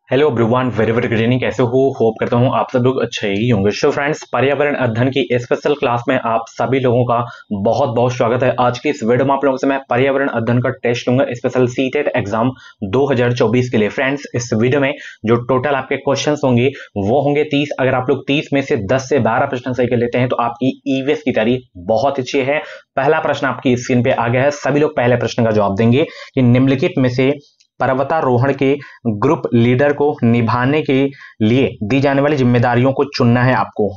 Hello everyone, very very good evening. कैसे हो? Hope करता हूँ आप सब लोग अच्छे ही होंगे। सो फ्रेंड्स, पर्यावरण अध्ययन की स्पेशल क्लास में आप सभी लोगों का बहुत बहुत स्वागत है। आज की इस वीडियो में आप लोगों से मैं पर्यावरण अध्ययन का टेस्ट लूंगा स्पेशल सीटेट एग्जाम 2024 के लिए। फ्रेंड्स, इस वीडियो में जो टोटल आपके क्वेश्चंस होंगे वो होंगे 30। अगर आप लोग 30 में से 10 से 12 प्रश्न सही कर लेते हैं तो आपकी ईवीएस की तैयारी बहुत अच्छी है। पहला प्रश्न आपकी स्क्रीन पे आ गया है। सभी लोग पहले प्रश्न का जवाब देंगे कि निम्नलिखित में से पर्वतारोहण के ग्रुप लीडर को निभाने के लिए दी जाने वाली जिम्मेदारियों को चुनना है आपको।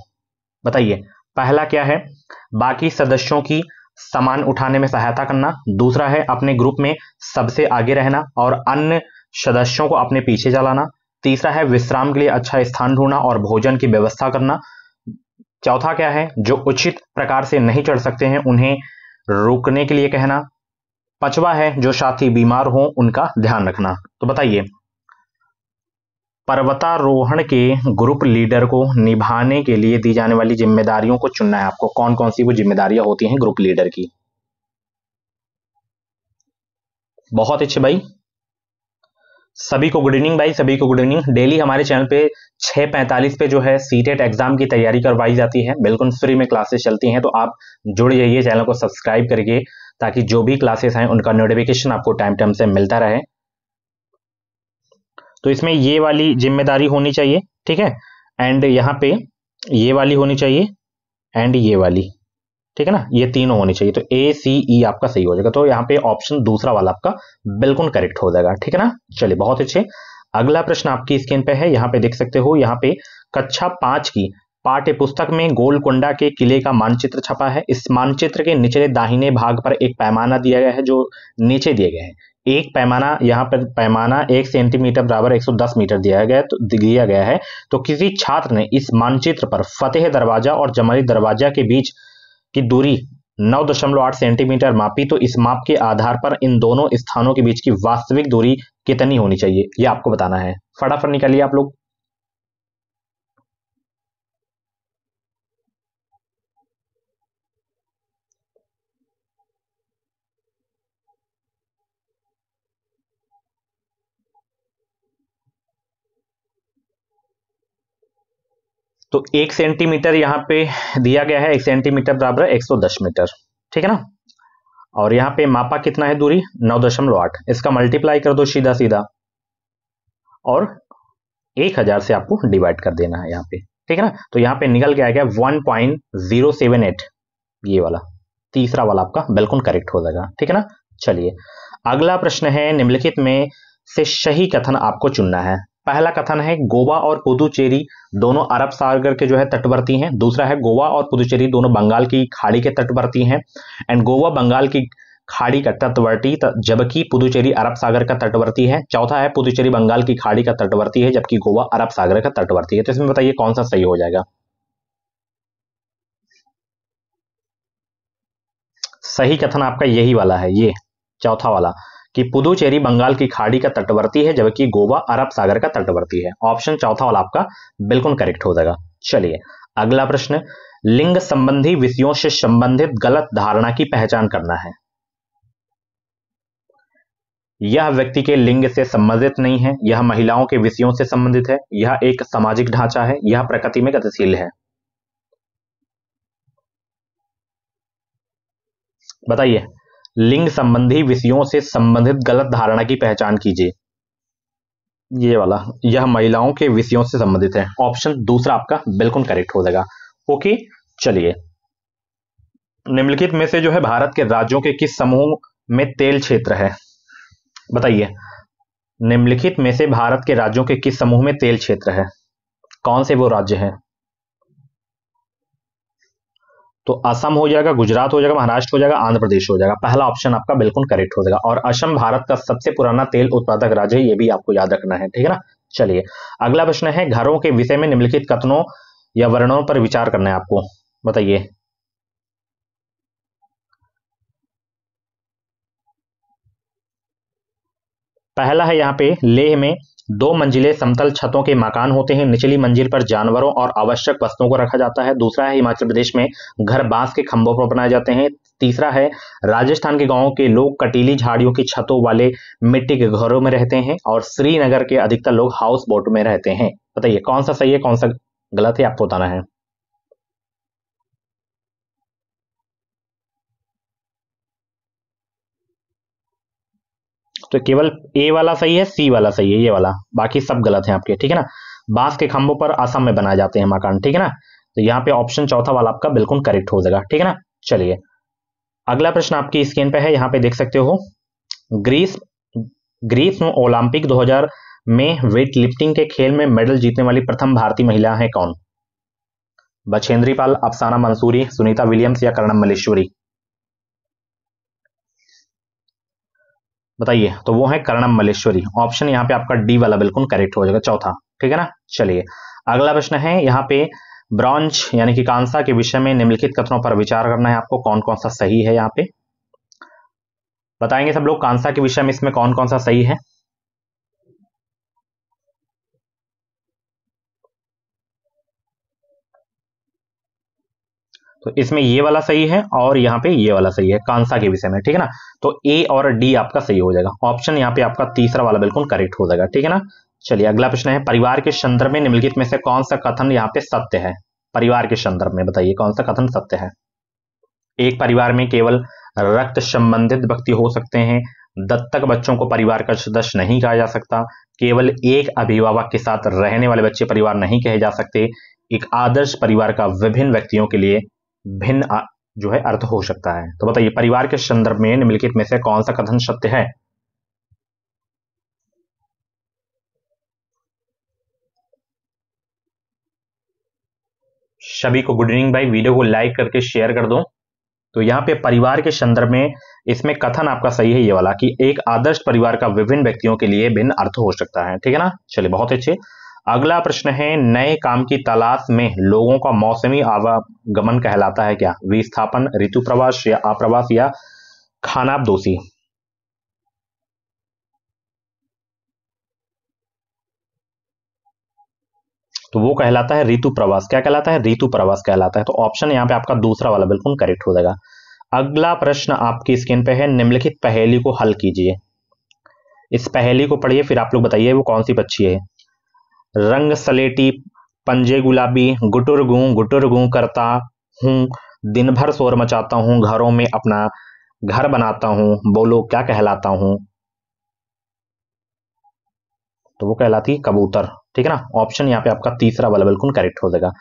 बताइए, पहला क्या है? बाकी सदस्यों की सामान उठाने में सहायता करना। दूसरा है अपने ग्रुप में सबसे आगे रहना और अन्य सदस्यों को अपने पीछे चलाना। तीसरा है विश्राम के लिए अच्छा स्थान ढूंढना और भोजन की व्यवस्था करना। चौथा क्या है? जो उचित प्रकार से नहीं चढ़ सकते हैं उन्हें रुकने के लिए कहना। पांचवा है जो साथी बीमार हो उनका ध्यान रखना। तो बताइए, पर्वतारोहण के ग्रुप लीडर को निभाने के लिए दी जाने वाली जिम्मेदारियों को चुनना है आपको। कौन कौन सी वो जिम्मेदारियां होती हैं ग्रुप लीडर की? बहुत अच्छे भाई, सभी को गुड इवनिंग भाई, सभी को गुड इवनिंग। डेली हमारे चैनल पे 6:45 पे जो है सीटेट एग्जाम की तैयारी करवाई जाती है। बिल्कुल फ्री में क्लासेस चलती हैं, तो आप जुड़ जाइए चैनल को सब्सक्राइब करके, ताकि जो भी क्लासेस आए उनका नोटिफिकेशन आपको टाइम टाइम से मिलता रहे। तो इसमें ये वाली जिम्मेदारी होनी चाहिए, ठीक है, एंड यहाँ पे ये वाली होनी चाहिए एंड ये वाली, ठीक है ना, ये तीनों होनी चाहिए। तो ए सी ई आपका सही हो जाएगा। तो यहाँ पे ऑप्शन दूसरा वाला आपका बिल्कुल करेक्ट हो जाएगा, ठीक है ना। चलिए, बहुत अच्छे। अगला प्रश्न आपकी स्क्रीन पे है, यहाँ पे देख सकते हो। यहाँ पे कक्षा 5 की पाठ्य पुस्तक में गोलकोंडा के किले का मानचित्र छपा है। इस मानचित्र के निचले दाहिने भाग पर एक पैमाना दिया गया है जो नीचे दिए गए हैं। एक पैमाना, यहाँ पर पैमाना 1 सेंटीमीटर बराबर 110 मीटर दिया गया है। तो किसी छात्र ने इस मानचित्र पर फतेह दरवाजा और जमरी दरवाजा के बीच की दूरी 9.8 सेंटीमीटर मापी। तो इस माप के आधार पर इन दोनों स्थानों के बीच की वास्तविक दूरी कितनी होनी चाहिए, ये आपको बताना है। फटाफट निकालिए आप लोग। तो 1 सेंटीमीटर यहाँ पे दिया गया है। 1 सेंटीमीटर बराबर 110 मीटर, ठीक है ना। और यहाँ पे मापा कितना है दूरी? 9.8। इसका मल्टीप्लाई कर दो सीधा सीधा और 1000 से आपको डिवाइड कर देना है यहाँ पे, ठीक है ना। तो यहाँ पे निकल के आ गया 1.078। ये वाला तीसरा वाला आपका बिल्कुल करेक्ट हो जाएगा, ठीक है ना। चलिए, अगला प्रश्न है, निम्नलिखित में से सही कथन आपको चुनना है। पहला कथन है गोवा और पुदुचेरी दोनों अरब सागर के जो है तटवर्ती हैं। दूसरा है गोवा और पुदुचेरी दोनों बंगाल की खाड़ी के तटवर्ती हैं। एंड गोवा बंगाल की खाड़ी का तटवर्ती, जबकि पुदुचेरी अरब सागर का तटवर्ती है। चौथा है पुदुचेरी बंगाल की खाड़ी का तटवर्ती है, जबकि गोवा अरब सागर का तटवर्ती है। तो इसमें बताइए कौन सा सही हो जाएगा? सही कथन आपका यही वाला है, ये चौथा वाला, कि पुदुचेरी बंगाल की खाड़ी का तटवर्ती है जबकि गोवा अरब सागर का तटवर्ती है। ऑप्शन चौथा वाला आपका बिल्कुल करेक्ट हो जाएगा। चलिए, अगला प्रश्न, लिंग संबंधी विषयों से संबंधित गलत धारणा की पहचान करना है। यह व्यक्ति के लिंग से संबंधित नहीं है, यह महिलाओं के विषयों से संबंधित है, यह एक सामाजिक ढांचा है, यह प्रकृति में गतिशील है। बताइए, लिंग संबंधी विषयों से संबंधित गलत धारणा की पहचान कीजिए। ये वाला, यह महिलाओं के विषयों से संबंधित है। ऑप्शन दूसरा आपका बिल्कुल करेक्ट हो जाएगा। ओके, चलिए, निम्नलिखित में से जो है भारत के राज्यों के किस समूह में तेल क्षेत्र है? बताइए, निम्नलिखित में से भारत के राज्यों के किस समूह में तेल क्षेत्र है? कौन से वो राज्य हैं? तो असम हो जाएगा, गुजरात हो जाएगा, महाराष्ट्र हो जाएगा, आंध्र प्रदेश हो जाएगा। पहला ऑप्शन आपका बिल्कुल करेक्ट हो जाएगा। और असम भारत का सबसे पुराना तेल उत्पादक राज्य है, ये भी आपको याद रखना है, ठीक है ना। चलिए, अगला प्रश्न है, घरों के विषय में निम्नलिखित कथनों या वर्णनों पर विचार करना है आपको। बताइए, पहला है यहाँ पे, लेह में 2 मंजिले समतल छतों के मकान होते हैं। निचली मंजिल पर जानवरों और आवश्यक वस्तुओं को रखा जाता है। दूसरा है, हिमाचल प्रदेश में घर बांस के खंभों पर बनाए जाते हैं। तीसरा है राजस्थान के गांवों के लोग कटीली झाड़ियों की छतों वाले मिट्टी के घरों में रहते हैं और श्रीनगर के अधिकतर लोग हाउस बोट में रहते हैं। बताइए कौन सा सही है कौन सा गलत है, आपको बताना है। तो केवल ए वाला सही है, सी वाला सही है, ये वाला, बाकी सब गलत है आपके, ठीक है ना। बांस के खंभों पर असम में बनाए जाते हैं मकान, ठीक है ना। तो यहाँ पे ऑप्शन चौथा वाला आपका बिल्कुल करेक्ट हो जाएगा, ठीक है ना। चलिए अगला प्रश्न आपकी स्क्रीन पे है, यहाँ पे देख सकते हो। ग्रीस ग्रीस में ओलंपिक 2000 में वेट लिफ्टिंग के खेल में मेडल जीतने वाली प्रथम भारतीय महिला है कौन? बछेंद्री पाल, अफसाना मंसूरी, सुनीता विलियम्स या कर्णम मल्लेश्वरी? बताइए। तो वो है कर्णम मल्लेश्वरी। ऑप्शन यहाँ पे आपका डी वाला बिल्कुल करेक्ट हो जाएगा, चौथा, ठीक है ना। चलिए अगला प्रश्न है यहाँ पे, ब्रॉन्ज यानी कि कांसा के विषय में निम्नलिखित कथनों पर विचार करना है आपको, कौन कौन सा सही है यहाँ पे बताएंगे सब लोग। कांसा के विषय में इसमें कौन कौन सा सही है? तो इसमें ये वाला सही है और यहाँ पे ये वाला सही है कांसा के विषय में, ठीक है ना। तो ए और डी आपका सही हो जाएगा, ऑप्शन यहाँ पे आपका तीसरा वाला बिल्कुल करेक्ट हो जाएगा, ठीक है ना। चलिए अगला प्रश्न है, परिवार के संदर्भ में निम्नलिखित में से कौन सा कथन यहाँ पे सत्य है? परिवार के संदर्भ में बताइए कौन सा कथन सत्य है? एक परिवार में केवल रक्त संबंधित व्यक्ति हो सकते हैं, दत्तक बच्चों को परिवार का सदस्य नहीं कहा जा सकता, केवल एक अभिभावक के साथ रहने वाले बच्चे परिवार नहीं कहे जा सकते, एक आदर्श परिवार का विभिन्न व्यक्तियों के लिए भिन्न जो है अर्थ हो सकता है। तो बताइए परिवार के संदर्भ में निम्नलिखित में से कौन सा कथन सत्य है? सभी को गुड इवनिंग भाई, वीडियो को लाइक करके शेयर कर दो। तो यहाँ पे परिवार के संदर्भ में इसमें कथन आपका सही है ये वाला, कि एक आदर्श परिवार का विभिन्न व्यक्तियों के लिए भिन्न अर्थ हो सकता है, ठीक है ना। चलिए बहुत अच्छे। अगला प्रश्न है, नए काम की तलाश में लोगों का मौसमी आवागमन कहलाता है क्या? विस्थापन, ऋतु प्रवास या आप्रवास या खानाबदोशी? तो वो कहलाता है ऋतु प्रवास। क्या कहलाता है? ऋतु प्रवास कहलाता है। तो ऑप्शन यहाँ पे आपका दूसरा वाला बिल्कुल करेक्ट हो जाएगा। अगला प्रश्न आपकी स्क्रीन पे है, निम्नलिखित पहेली को हल कीजिए। इस पहेली को पढ़िए फिर आप लोग बताइए वो कौन सी पक्षी है। रंग सलेटी, पंजे गुलाबी, गुटुर गूं करता हूँ, दिन भर शोर मचाता हूँ, घरों में अपना घर बनाता हूँ, बोलो क्या कहलाता हूँ? तो वो कहलाती है कबूतर, ठीक है ना। ऑप्शन यहाँ पे आपका तीसरा वाला बिल्कुल करेक्ट हो जाएगा।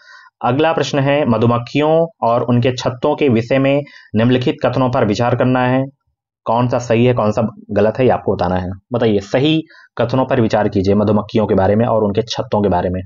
अगला प्रश्न है, मधुमक्खियों और उनके छत्तों के विषय में निम्नलिखित कथनों पर विचार करना है, कौन सा सही है कौन सा गलत है ये आपको बताना है। बताइए सही कथनों पर विचार कीजिए मधुमक्खियों के बारे में और उनके छत्तों के बारे में।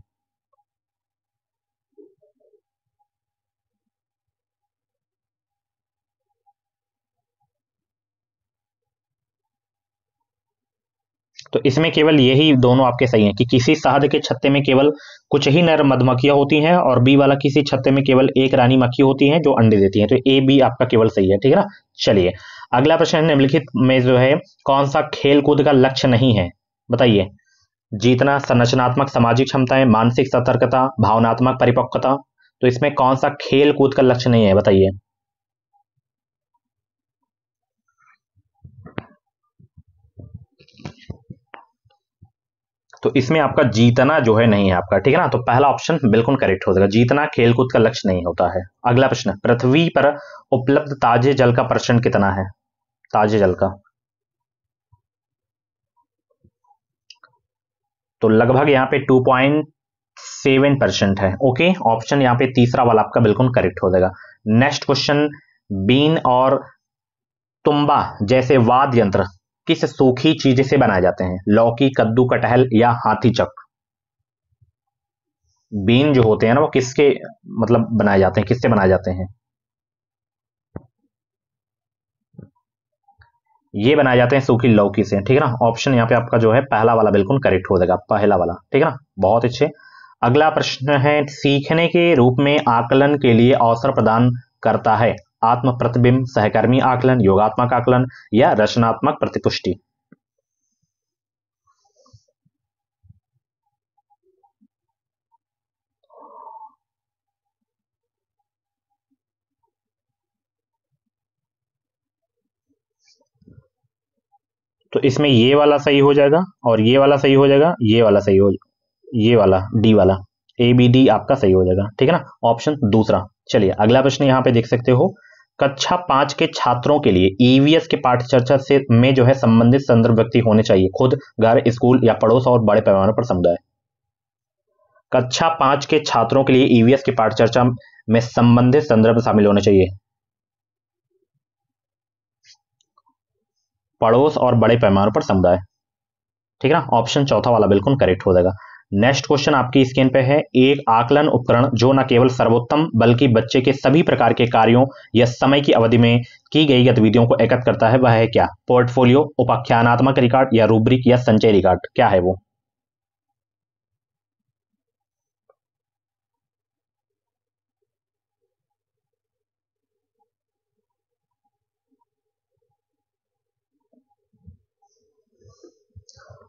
तो इसमें केवल यही दोनों आपके सही हैं, कि किसी शहद के छत्ते में केवल कुछ ही नर मधुमक्खियां होती हैं और बी वाला किसी छत्ते में केवल एक रानी मक्खी होती है जो अंडे देती है। तो ए बी आपका केवल सही है, ठीक है ना। चलिए अगला प्रश्न है, निम्नलिखित में जो है कौन सा खेल कूद का लक्ष्य नहीं है? बताइए। जीतना, संरचनात्मक सामाजिक क्षमताएं, मानसिक सतर्कता, भावनात्मक परिपक्वता? तो इसमें कौन सा खेल कूद का लक्ष्य नहीं है बताइए। तो इसमें आपका जीतना जो है नहीं है आपका, ठीक है ना। तो पहला ऑप्शन बिल्कुल करेक्ट हो जाएगा, जीतना खेलकूद का लक्ष्य नहीं होता है। अगला प्रश्न, पृथ्वी पर उपलब्ध ताजे जल का परसेंट कितना है? ताजे जल का तो लगभग यहाँ पे 2.7% है। ओके, ऑप्शन यहाँ पे तीसरा वाला आपका बिल्कुल करेक्ट हो जाएगा। नेक्स्ट क्वेश्चन, बीन और तुम्बा जैसे वाद्य यंत्र किस सूखी चीज से बनाए जाते हैं? लौकी, कद्दू, कटहल या हाथी चक? बीन जो होते हैं ना वो किसके मतलब बनाए जाते हैं, किससे बनाए जाते हैं? ये बनाए जाते हैं सूखी लौकी से, ठीक है ना। ऑप्शन यहाँ पे आपका जो है पहला वाला बिल्कुल करेक्ट हो जाएगा, पहला वाला, ठीक है ना। बहुत अच्छे। अगला प्रश्न है, सीखने के रूप में आकलन के लिए अवसर प्रदान करता है? आत्म प्रतिबिंब, सहकर्मी आकलन, योगात्मक आकलन या रचनात्मक प्रतिपुष्टि? तो इसमें ये वाला सही हो जाएगा और ये वाला सही हो जाएगा, ये वाला सही हो, ये वाला डी वाला ABD आपका सही हो जाएगा, ठीक है ना, ऑप्शन दूसरा। चलिए अगला प्रश्न यहाँ पे देख सकते हो, कक्षा 5 के छात्रों के लिए EVS के पाठ चर्चा से में जो है संबंधित संदर्भ व्यक्ति होने चाहिए, खुद, घर, स्कूल या पड़ोस और बड़े पैमाने पर समुदाय। कक्षा 5 के छात्रों के लिए EVS की पाठ चर्चा में संबंधित संदर्भ शामिल होने चाहिए, पड़ोस और बड़े पैमाने पर समुदाय, ठीक है ना, ऑप्शन चौथा वाला बिल्कुल करेक्ट हो जाएगा। नेक्स्ट क्वेश्चन आपकी स्क्रीन पे है, एक आकलन उपकरण जो न केवल सर्वोत्तम बल्कि बच्चे के सभी प्रकार के कार्यों या समय की अवधि में की गई गतिविधियों को एकत्र करता है, वह है क्या? पोर्टफोलियो, उपाख्यानात्मक रिकॉर्ड या रूब्रिक या संचय रिकॉर्ड, क्या है वो?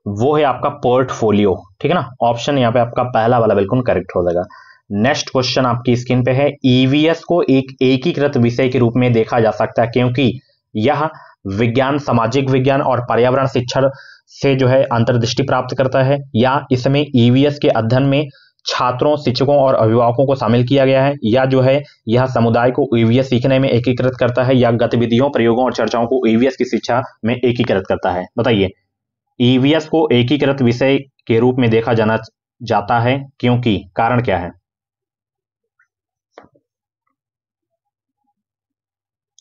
वो है आपका पोर्टफोलियो, ठीक है ना, ऑप्शन यहाँ पे आपका पहला वाला बिल्कुल करेक्ट हो जाएगा। नेक्स्ट क्वेश्चन आपकी स्क्रीन पे है, ईवीएस को एक एकीकृत विषय के रूप में देखा जा सकता है क्योंकि यह विज्ञान, सामाजिक विज्ञान और पर्यावरण शिक्षण से जो है अंतर्दृष्टि प्राप्त करता है, या इसमें ईवीएस के अध्ययन में छात्रों, शिक्षकों और अभिभावकों को शामिल किया गया है, या जो है यह समुदाय को ईवीएस सीखने में एकीकृत करता है, या गतिविधियों, प्रयोगों और चर्चाओं को ईवीएस की शिक्षा में एकीकृत करता है? बताइए। ईवीएस को एकीकृत विषय के रूप में देखा जाना जाता है क्योंकि कारण क्या है?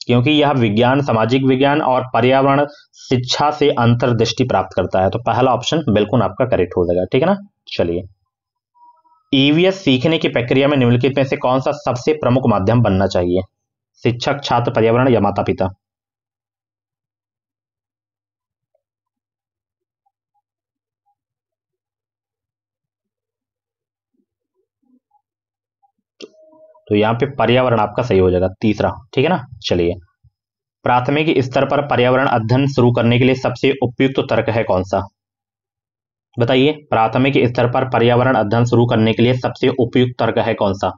क्योंकि यह विज्ञान, सामाजिक विज्ञान और पर्यावरण शिक्षा से अंतर्दृष्टि प्राप्त करता है। तो पहला ऑप्शन बिल्कुल आपका करेक्ट हो जाएगा, ठीक है ना। चलिए, ईवीएस सीखने की प्रक्रिया में निम्नलिखित में से कौन सा सबसे प्रमुख माध्यम बनना चाहिए? शिक्षक, छात्र, पर्यावरण या माता पिता? तो यहाँ पे पर्यावरण आपका सही हो जाएगा, तीसरा, ठीक है ना। चलिए, प्राथमिक स्तर पर पर्यावरण अध्ययन शुरू करने के लिए सबसे उपयुक्त तर्क है कौन सा? बताइए, प्राथमिक स्तर पर पर्यावरण अध्ययन शुरू करने के लिए सबसे उपयुक्त तर्क है कौन सा?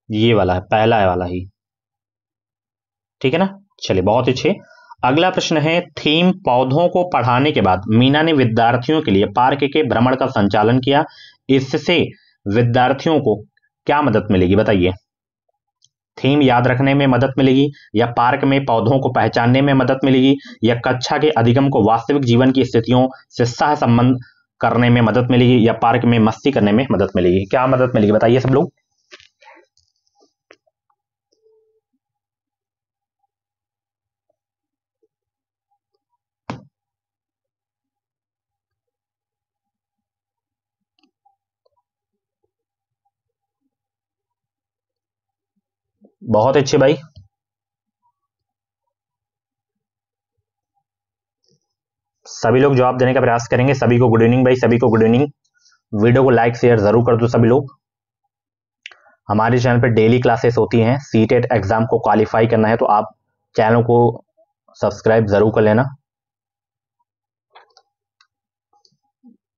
ये वाला है, पहला है वाला ही, ठीक है ना। चलिए, बहुत अच्छे। अगला प्रश्न है, थीम पौधों को पढ़ाने के बाद मीना ने विद्यार्थियों के लिए पार्क के भ्रमण का संचालन किया, इससे विद्यार्थियों को क्या मदद मिलेगी? बताइए। थीम याद रखने में मदद मिलेगी, या पार्क में पौधों को पहचानने में मदद मिलेगी, या कक्षा के अधिगम को वास्तविक जीवन की स्थितियों से सह संबंध करने में मदद मिलेगी, या पार्क में मस्ती करने में मदद मिलेगी? क्या मदद मिलेगी बताइए सब लोग। बहुत अच्छे भाई, सभी लोग जवाब देने का प्रयास करेंगे। सभी को गुड इवनिंग भाई, सभी को गुड इवनिंग। वीडियो को लाइक शेयर जरूर कर दो सभी लोग। हमारे चैनल पे डेली क्लासेस होती हैं, सीटेट एग्जाम को क्वालिफाई करना है तो आप चैनल को सब्सक्राइब जरूर कर लेना।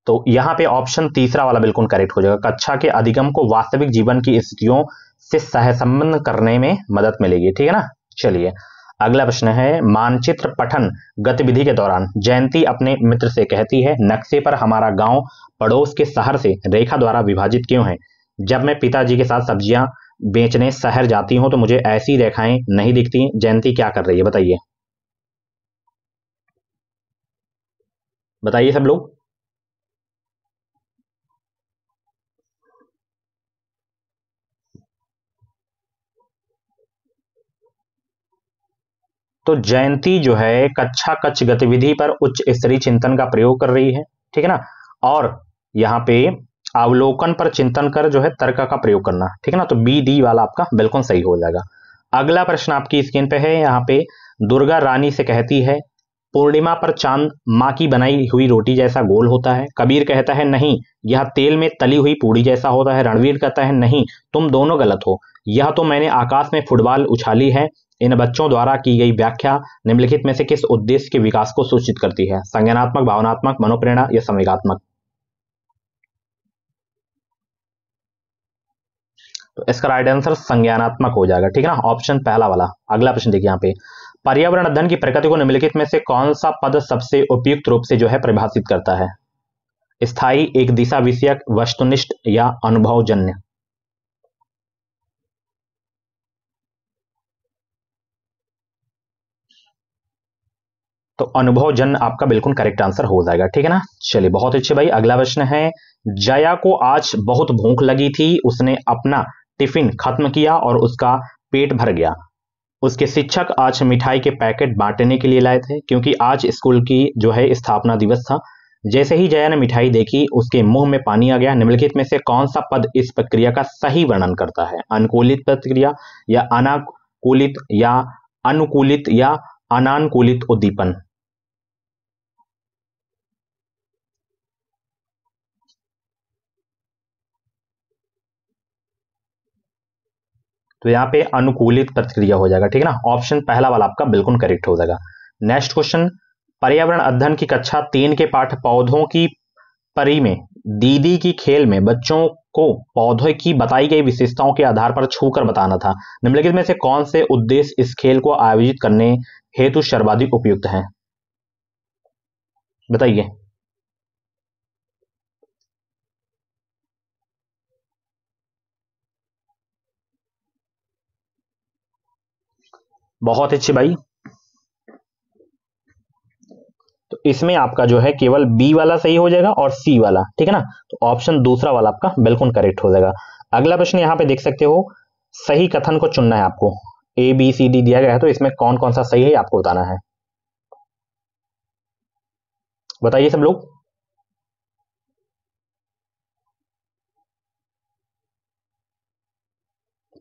तो यहाँ पे ऑप्शन तीसरा वाला बिल्कुल करेक्ट हो जाएगा, कक्षा के अधिगम को वास्तविक जीवन की स्थितियों से सहसंबंध करने में मदद मिलेगी, ठीक है ना। चलिए, अगला प्रश्न है, मानचित्र पठन गतिविधि के दौरान जयंती अपने मित्र से कहती है, नक्शे पर हमारा गांव पड़ोस के शहर से रेखा द्वारा विभाजित क्यों है? जब मैं पिताजी के साथ सब्जियां बेचने शहर जाती हूं तो मुझे ऐसी रेखाएं नहीं दिखती। जयंती क्या कर रही है? बताइए, बताइए सब लोग। तो जयंती जो है कक्षा कक्ष गतिविधि पर उच्च स्तरीय चिंतन का प्रयोग कर रही है, ठीक है ना, और यहाँ पे अवलोकन पर चिंतन कर जो है तर्क का प्रयोग करना, ठीक है ना। तो बी डी वाला आपका बिल्कुल सही हो जाएगा। अगला प्रश्न आपकी स्क्रीन पे है, यहाँ पे दुर्गा रानी से कहती है, पूर्णिमा पर चांद माँ की बनाई हुई रोटी जैसा गोल होता है। कबीर कहता है, नहीं, यह तेल में तली हुई पूड़ी जैसा होता है। रणवीर कहता है, नहीं, तुम दोनों गलत हो, यह तो मैंने आकाश में फुटबॉल उछाली है। इन बच्चों द्वारा की गई व्याख्या निम्नलिखित में से किस उद्देश्य के विकास को सूचित करती है? संज्ञानात्मक, भावनात्मक, मनोप्रेरणा या संवेगात्मक? तो इसका राइट आंसर संज्ञानात्मक हो जाएगा, ठीक है ना, ऑप्शन पहला वाला। अगला प्रश्न देखिए यहाँ पे, पर्यावरण अध्ययन की प्रकृति को निम्नलिखित में से कौन सा पद सबसे उपयुक्त रूप से जो है परिभाषित करता है? स्थायी, एक दिशा विषयक, वस्तुनिष्ठ या अनुभवजन्य? तो अनुभवजन्य आपका बिल्कुल करेक्ट आंसर हो जाएगा, ठीक है ना। चलिए बहुत अच्छे भाई। अगला प्रश्न है, जया को आज बहुत भूख लगी थी, उसने अपना टिफिन खत्म किया और उसका पेट भर गया। उसके शिक्षक आज मिठाई के पैकेट बांटने के लिए लाए थे क्योंकि आज स्कूल की जो है स्थापना दिवस था। जैसे ही जया ने मिठाई देखी उसके मुंह में पानी आ गया। निम्नलिखित में से कौन सा पद इस प्रक्रिया का सही वर्णन करता है? अनुकूलित प्रतिक्रिया या अनाकूलित या अनुकूलित या अनानुकूलित उद्दीपन? तो यहाँ पे अनुकूलित प्रतिक्रिया हो जाएगा, ठीक है ना, ऑप्शन पहला वाला आपका बिल्कुल करेक्ट हो जाएगा। नेक्स्ट क्वेश्चन, पर्यावरण अध्ययन की कक्षा 3 के पाठ पौधों की परी में दीदी की खेल में बच्चों को पौधे की बताई गई विशेषताओं के आधार पर छूकर बताना था। निम्नलिखित में से कौन से उद्देश्य इस खेल को आयोजित करने हेतु सर्वाधिक उपयुक्त हैं? बताइए। बहुत अच्छे भाई। तो इसमें आपका जो है केवल बी वाला सही हो जाएगा और सी वाला, ठीक है ना, तो ऑप्शन दूसरा वाला आपका बिल्कुल करेक्ट हो जाएगा। अगला प्रश्न यहां पे देख सकते हो, सही कथन को चुनना है आपको। ए बी सी डी दिया गया है, तो इसमें कौन कौन सा सही है आपको बताना है। बताइए सब लोग।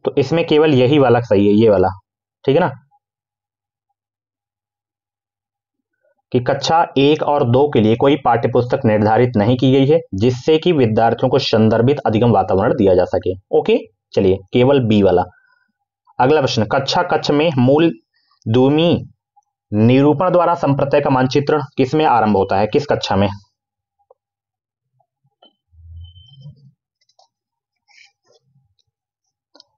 तो इसमें केवल यही वाला सही है, ये वाला, ठीक है ना, कि कक्षा 1 और 2 के लिए कोई पाठ्यपुस्तक निर्धारित नहीं की गई है जिससे कि विद्यार्थियों को संदर्भित अधिगम वातावरण दिया जा सके। ओके, चलिए केवल बी वाला। अगला प्रश्न, कक्षा कक्ष में मूल दूमी निरूपण द्वारा संप्रत्यय का मानचित्र किसमें आरंभ होता है? किस कक्षा में?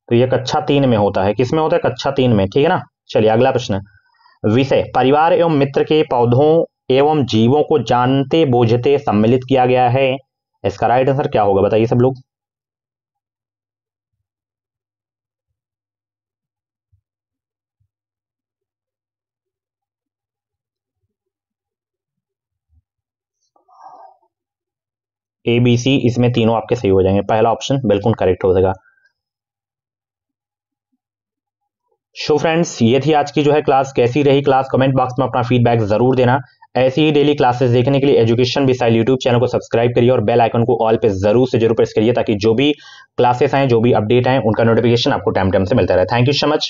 तो यह कक्षा 3 में होता है। किसमें होता है? कक्षा 3 में, ठीक है ना। चलिए अगला प्रश्न, विषय परिवार एवं मित्र के पौधों एवं जीवों को जानते बूझते सम्मिलित किया गया है। इसका राइट आंसर क्या होगा? बताइए सब लोग। ए बी सी इसमें तीनों आपके सही हो जाएंगे, पहला ऑप्शन बिल्कुल करेक्ट हो जाएगा। सो फ्रेंड्स, ये थी आज की जो है क्लास। कैसी रही क्लास? कमेंट बॉक्स में अपना फीडबैक जरूर देना। ऐसी ही डेली क्लासेस देखने के लिए एजुकेशन विसाइल यूट्यूब चैनल को सब्सक्राइब करिए और बेल आइकन को ऑल पे जरूर से जरूर प्रेस करिए ताकि जो भी क्लासेस आए, जो भी अपडेट आए, उनका नोटिफिकेशन आपको टाइम टाइम से मिलता रहे। Thank you so much.